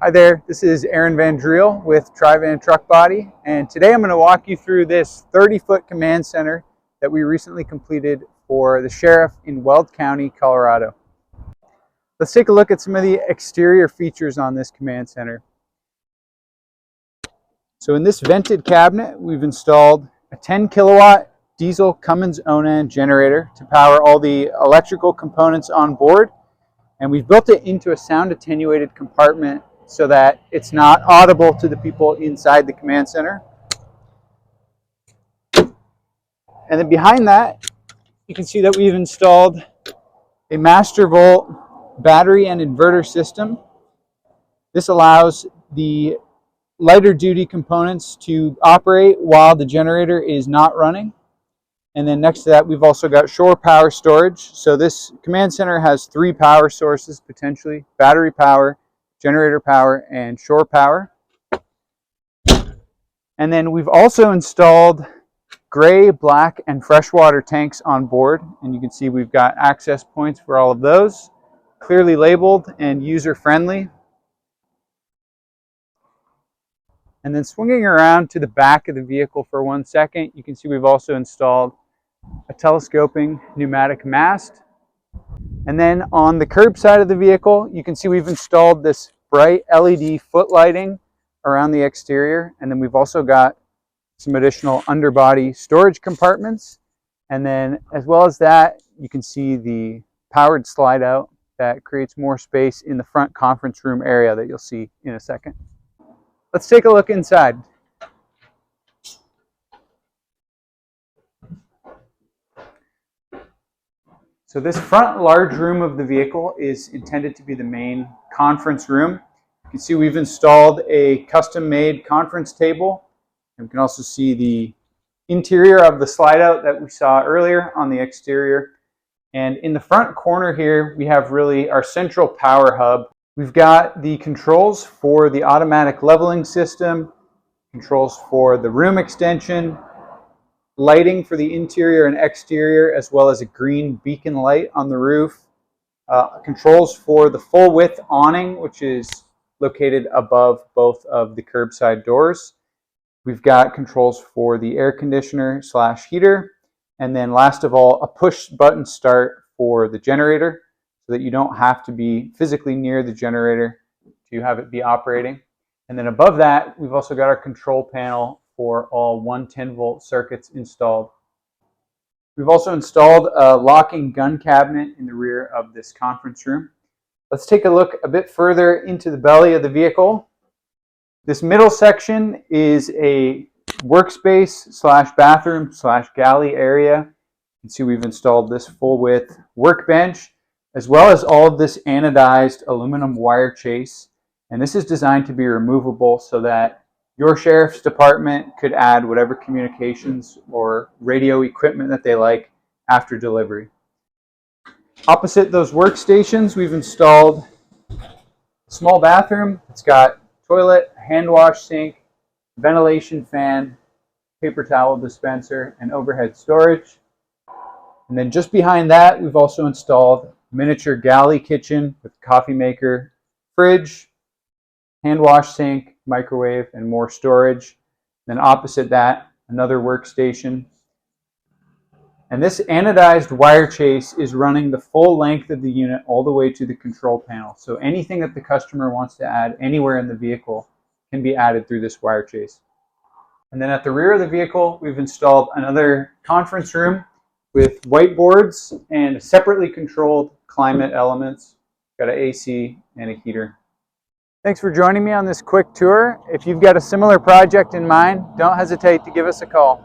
Hi there, this is Aaron VanDriel with TriVan Truck Body, and today I'm going to walk you through this 30-foot command center that we recently completed for the sheriff in Weld County, Colorado. Let's take a look at some of the exterior features on this command center. So in this vented cabinet, we've installed a 10 kilowatt diesel Cummins Onan generator to power all the electrical components on board, and we've built it into a sound attenuated compartment so that it's not audible to the people inside the command center. And then behind that, you can see that we've installed a master volt battery and inverter system. This allows the lighter duty components to operate while the generator is not running. And then next to that, we've also got shore power storage. So this command center has 3 power sources potentially: battery power, generator power, and shore power. And then we've also installed gray, black, and freshwater tanks on board. And you can see we've got access points for all of those, clearly labeled and user-friendly. And then swinging around to the back of the vehicle for 1 second, you can see we've also installed a telescoping pneumatic mast. And then on the curb side of the vehicle, you can see we've installed this bright LED foot lighting around the exterior. And then we've also got some additional underbody storage compartments. And then as well as that, you can see the powered slide out that creates more space in the front conference room area that you'll see in a second. Let's take a look inside. So this front large room of the vehicle is intended to be the main conference room. You can see we've installed a custom-made conference table. And we can also see the interior of the slide out that we saw earlier on the exterior. And in the front corner here, we have really our central power hub. We've got the controls for the automatic leveling system, controls for the room extension, lighting for the interior and exterior, as well as a green beacon light on the roof. Controls for the full width awning, which is located above both of the curbside doors. We've got controls for the air conditioner / heater. And then last of all, a push button start for the generator so that you don't have to be physically near the generator to have it be operating. And then above that, we've also got our control panel for all 110-volt circuits installed. We've also installed a locking gun cabinet in the rear of this conference room. Let's take a look a bit further into the belly of the vehicle. This middle section is a workspace / bathroom / galley area. You can see we've installed this full width workbench, as well as all of this anodized aluminum wire chase. And this is designed to be removable so that your sheriff's department could add whatever communications or radio equipment that they like after delivery. Opposite those workstations, we've installed a small bathroom. It's got toilet, hand wash sink, ventilation fan, paper towel dispenser, and overhead storage. And then just behind that, we've also installed a miniature galley kitchen with coffee maker, fridge, hand wash sink, microwave, and more storage. Then opposite that, another workstation. And this anodized wire chase is running the full length of the unit all the way to the control panel. So anything that the customer wants to add anywhere in the vehicle can be added through this wire chase. And then at the rear of the vehicle, we've installed another conference room with whiteboards and separately controlled climate elements. Got an AC and a heater. Thanks for joining me on this quick tour. If you've got a similar project in mind, don't hesitate to give us a call.